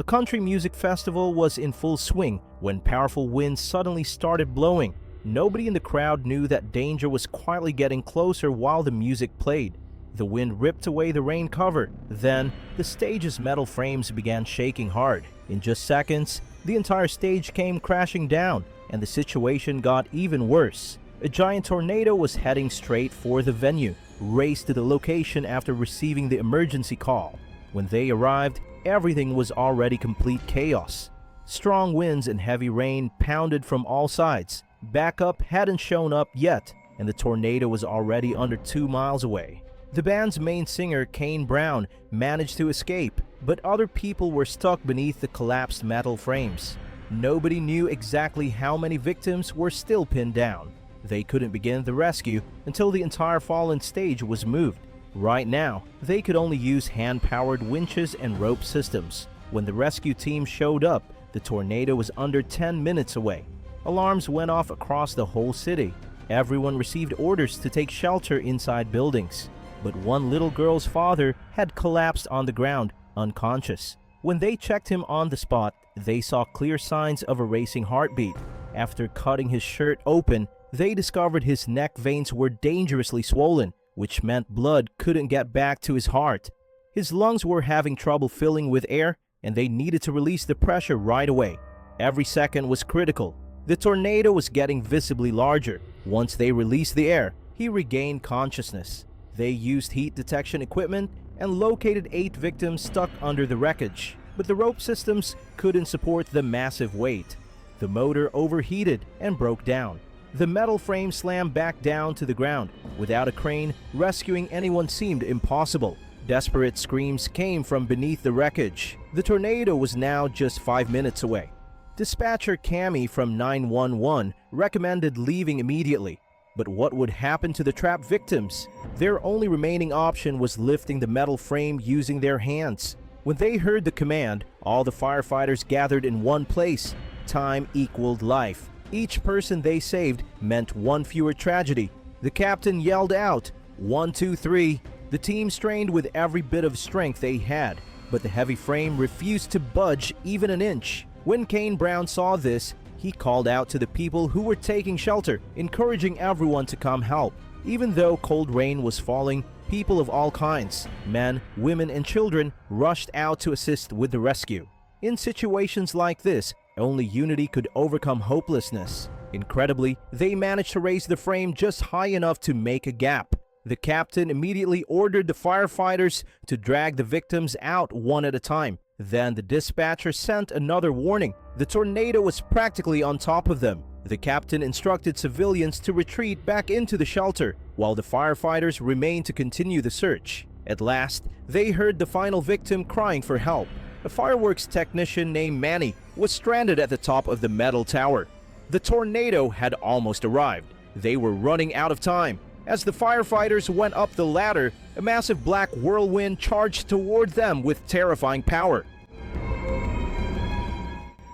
A country music festival was in full swing when powerful winds suddenly started blowing. Nobody in the crowd knew that danger was quietly getting closer while the music played. The wind ripped away the rain cover. Then, the stage's metal frames began shaking hard. In just seconds, the entire stage came crashing down, and the situation got even worse. A giant tornado was heading straight for the venue, raced to the location after receiving the emergency call. When they arrived, everything was already complete chaos. Strong winds and heavy rain pounded from all sides. Backup hadn't shown up yet, and the tornado was already under 2 miles away. The band's main singer, Kane Brown, managed to escape, but other people were stuck beneath the collapsed metal frames. Nobody knew exactly how many victims were still pinned down. They couldn't begin the rescue until the entire fallen stage was moved. Right now, they could only use hand-powered winches and rope systems. When the rescue team showed up, the tornado was under 10 minutes away. Alarms went off across the whole city. Everyone received orders to take shelter inside buildings. But one little girl's father had collapsed on the ground, unconscious. When they checked him on the spot, they saw clear signs of a racing heartbeat. After cutting his shirt open, they discovered his neck veins were dangerously swollen, which meant blood couldn't get back to his heart. His lungs were having trouble filling with air, and they needed to release the pressure right away. Every second was critical. The tornado was getting visibly larger. Once they released the air, he regained consciousness. They used heat detection equipment and located 8 victims stuck under the wreckage, but the rope systems couldn't support the massive weight. The motor overheated and broke down. The metal frame slammed back down to the ground. Without a crane, rescuing anyone seemed impossible. Desperate screams came from beneath the wreckage. The tornado was now just 5 minutes away. Dispatcher Cami from 911 recommended leaving immediately. But what would happen to the trapped victims? Their only remaining option was lifting the metal frame using their hands. When they heard the command, all the firefighters gathered in one place. Time equaled life. Each person they saved meant one fewer tragedy. The captain yelled out, 1, 2, 3. The team strained with every bit of strength they had, but the heavy frame refused to budge even an inch. When Kane Brown saw this, he called out to the people who were taking shelter, encouraging everyone to come help. Even though cold rain was falling, people of all kinds, men, women, and children, rushed out to assist with the rescue. In situations like this, only unity could overcome hopelessness. Incredibly, they managed to raise the frame just high enough to make a gap. The captain immediately ordered the firefighters to drag the victims out one at a time. Then the dispatcher sent another warning. The tornado was practically on top of them. The captain instructed civilians to retreat back into the shelter, while the firefighters remained to continue the search. At last, they heard the final victim crying for help. A fireworks technician named Manny was stranded at the top of the metal tower. The tornado had almost arrived. They were running out of time. As the firefighters went up the ladder, a massive black whirlwind charged toward them with terrifying power.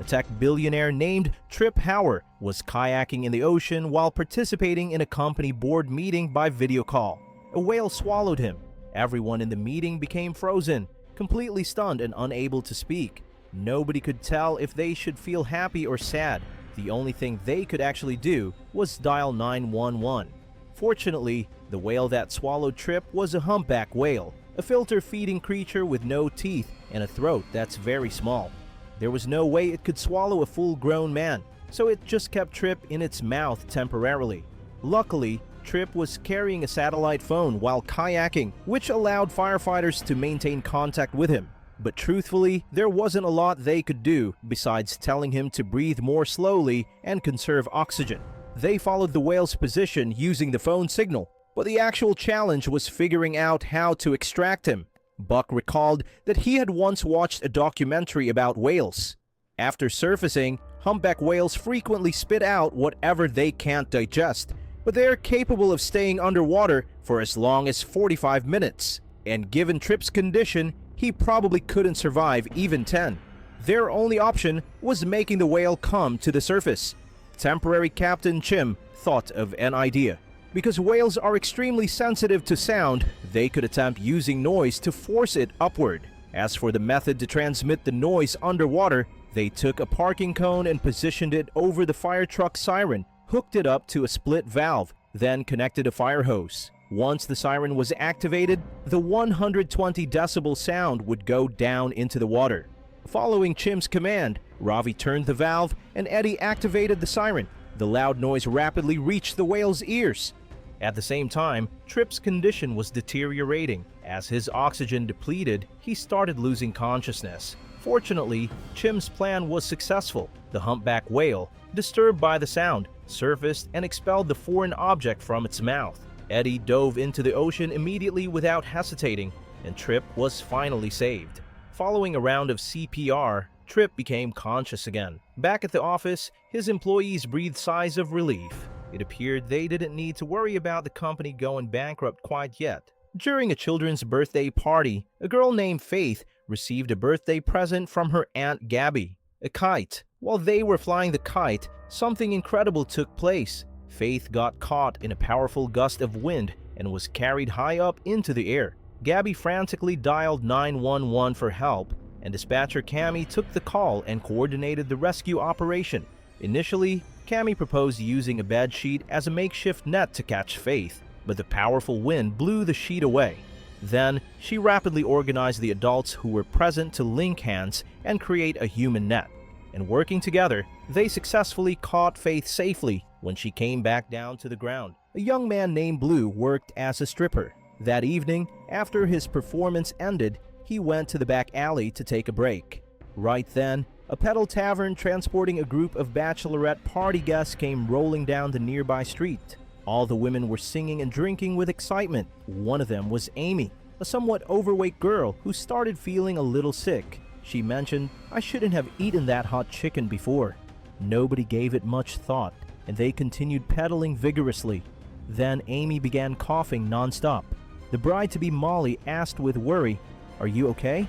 A tech billionaire named Trip Howard was kayaking in the ocean while participating in a company board meeting by video call. A whale swallowed him. Everyone in the meeting became frozen, completely stunned and unable to speak. Nobody could tell if they should feel happy or sad. The only thing they could actually do was dial 911. Fortunately, the whale that swallowed Trip was a humpback whale, a filter-feeding creature with no teeth and a throat that's very small. There was no way it could swallow a full-grown man, so it just kept Trip in its mouth temporarily. Luckily, Trip was carrying a satellite phone while kayaking, which allowed firefighters to maintain contact with him. But truthfully, there wasn't a lot they could do besides telling him to breathe more slowly and conserve oxygen. They followed the whale's position using the phone signal, but the actual challenge was figuring out how to extract him. Buck recalled that he had once watched a documentary about whales. After surfacing, humpback whales frequently spit out whatever they can't digest, but they are capable of staying underwater for as long as 45 minutes. And given Trip's condition, he probably couldn't survive even 10. Their only option was making the whale come to the surface. Temporary Captain Chim thought of an idea. Because whales are extremely sensitive to sound, they could attempt using noise to force it upward. As for the method to transmit the noise underwater, they took a parking cone and positioned it over the fire truck siren, hooked it up to a split valve, then connected a fire hose. Once the siren was activated, the 120 decibel sound would go down into the water. Following Chim's command, Ravi turned the valve and Eddie activated the siren. The loud noise rapidly reached the whale's ears. At the same time, Trip's condition was deteriorating. As his oxygen depleted, he started losing consciousness. Fortunately, Chim's plan was successful. The humpback whale, disturbed by the sound, surfaced and expelled the foreign object from its mouth. Eddie dove into the ocean immediately without hesitating, and Trip was finally saved. Following a round of CPR, Trip became conscious again. Back at the office, his employees breathed sighs of relief. It appeared they didn't need to worry about the company going bankrupt quite yet. During a children's birthday party, a girl named Faith received a birthday present from her Aunt Gabby, a kite. While they were flying the kite, something incredible took place. Faith got caught in a powerful gust of wind and was carried high up into the air. Gabby frantically dialed 911 for help, and dispatcher Cami took the call and coordinated the rescue operation. Initially, Cami proposed using a bed sheet as a makeshift net to catch Faith, but the powerful wind blew the sheet away. Then, she rapidly organized the adults who were present to link hands and create a human net. And working together, they successfully caught Faith safely when she came back down to the ground. A young man named Blue worked as a stripper. That evening, after his performance ended, he went to the back alley to take a break. Right then, a pedal tavern transporting a group of bachelorette party guests came rolling down the nearby street. All the women were singing and drinking with excitement. One of them was Amy, a somewhat overweight girl who started feeling a little sick. She mentioned, "I shouldn't have eaten that hot chicken before." Nobody gave it much thought, and they continued pedaling vigorously. Then Amy began coughing nonstop. The bride-to-be Molly asked with worry, "Are you okay?"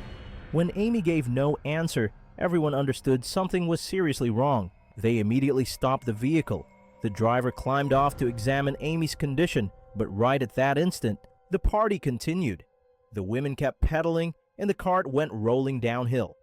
When Amy gave no answer, everyone understood something was seriously wrong. They immediately stopped the vehicle. The driver climbed off to examine Amy's condition, but right at that instant, the party continued. The women kept pedaling, and the cart went rolling downhill.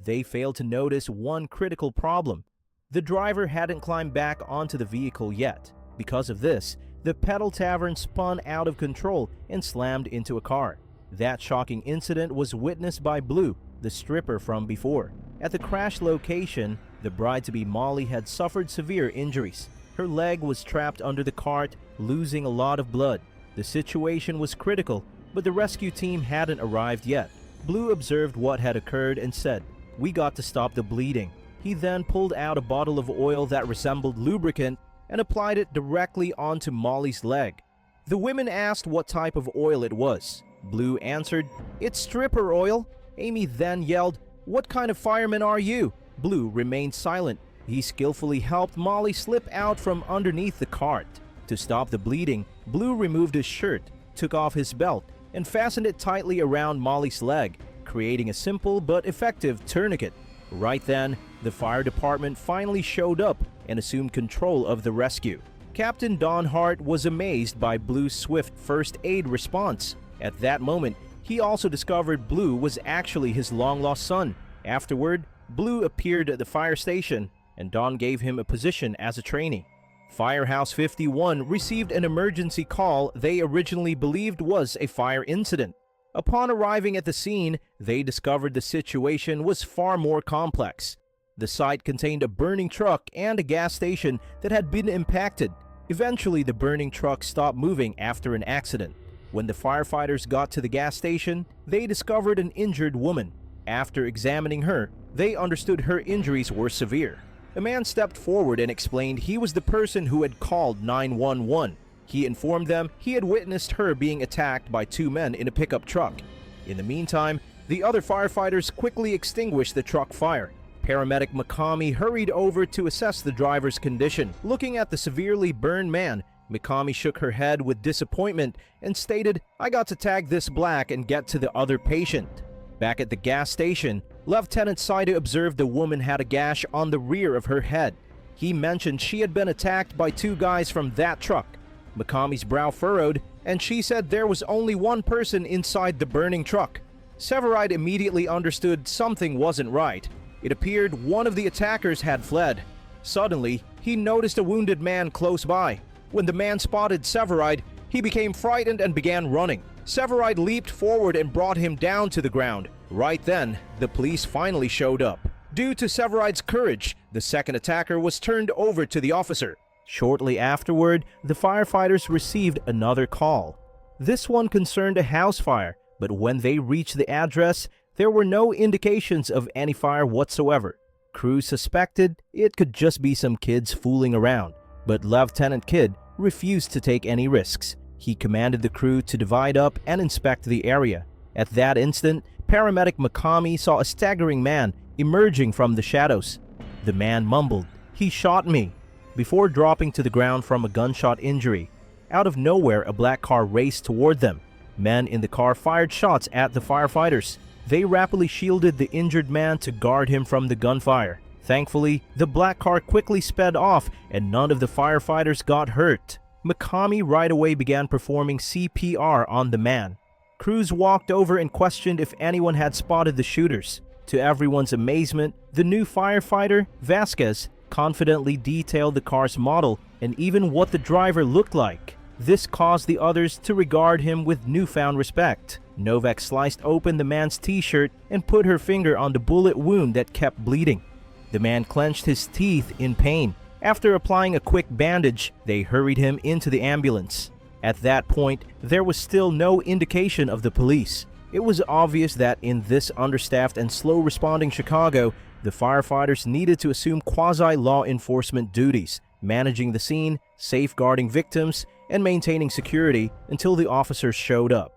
They failed to notice one critical problem. The driver hadn't climbed back onto the vehicle yet. Because of this, the pedal tavern spun out of control and slammed into a car. That shocking incident was witnessed by Blue, the stripper from before. At the crash location, the bride-to-be Molly had suffered severe injuries. Her leg was trapped under the cart, losing a lot of blood. The situation was critical, but the rescue team hadn't arrived yet. Blue observed what had occurred and said, "We got to stop the bleeding." He then pulled out a bottle of oil that resembled lubricant and applied it directly onto Molly's leg. The women asked what type of oil it was. Blue answered, "It's stripper oil." Amy then yelled, "What kind of fireman are you?" Blue remained silent. He skillfully helped Molly slip out from underneath the cart. To stop the bleeding, Blue removed his shirt, took off his belt, and fastened it tightly around Molly's leg, creating a simple but effective tourniquet. Right then, the fire department finally showed up and assumed control of the rescue. Captain Don Hart was amazed by Blue's swift first aid response. At that moment, he also discovered Blue was actually his long-lost son. Afterward, Blue appeared at the fire station, and Don gave him a position as a trainee. Firehouse 51 received an emergency call they originally believed was a fire incident. Upon arriving at the scene, they discovered the situation was far more complex. The site contained a burning truck and a gas station that had been impacted. Eventually, the burning truck stopped moving after an accident. When the firefighters got to the gas station, they discovered an injured woman. After examining her, they understood her injuries were severe. A man stepped forward and explained he was the person who had called 911. He informed them he had witnessed her being attacked by two men in a pickup truck. In the meantime, the other firefighters quickly extinguished the truck fire. Paramedic Mikami hurried over to assess the driver's condition. Looking at the severely burned man, Mikami shook her head with disappointment and stated, "I got to tag this black and get to the other patient." Back at the gas station, Lieutenant Saida observed the woman had a gash on the rear of her head. He mentioned she had been attacked by two guys from that truck. Mikami's brow furrowed, and she said there was only one person inside the burning truck. Severide immediately understood something wasn't right. It appeared one of the attackers had fled. Suddenly, he noticed a wounded man close by. When the man spotted Severide, he became frightened and began running. Severide leaped forward and brought him down to the ground. Right then, the police finally showed up. Due to Severide's courage, the second attacker was turned over to the officer. Shortly afterward, the firefighters received another call. This one concerned a house fire, but when they reached the address, there were no indications of any fire whatsoever. Crews suspected it could just be some kids fooling around, but Lieutenant Kidd refused to take any risks. He commanded the crew to divide up and inspect the area. At that instant, paramedic Mikami saw a staggering man emerging from the shadows. The man mumbled, "He shot me," before dropping to the ground from a gunshot injury. Out of nowhere, a black car raced toward them. Men in the car fired shots at the firefighters. They rapidly shielded the injured man to guard him from the gunfire. Thankfully, the black car quickly sped off and none of the firefighters got hurt. Mikami right away began performing CPR on the man. Crews walked over and questioned if anyone had spotted the shooters. To everyone's amazement, the new firefighter, Vasquez, confidently detailed the car's model and even what the driver looked like. This caused the others to regard him with newfound respect. Novak sliced open the man's t-shirt and put her finger on the bullet wound that kept bleeding. The man clenched his teeth in pain. After applying a quick bandage, they hurried him into the ambulance. At that point, there was still no indication of the police. It was obvious that in this understaffed and slow-responding Chicago, the firefighters needed to assume quasi-law enforcement duties, managing the scene, safeguarding victims, and maintaining security until the officers showed up.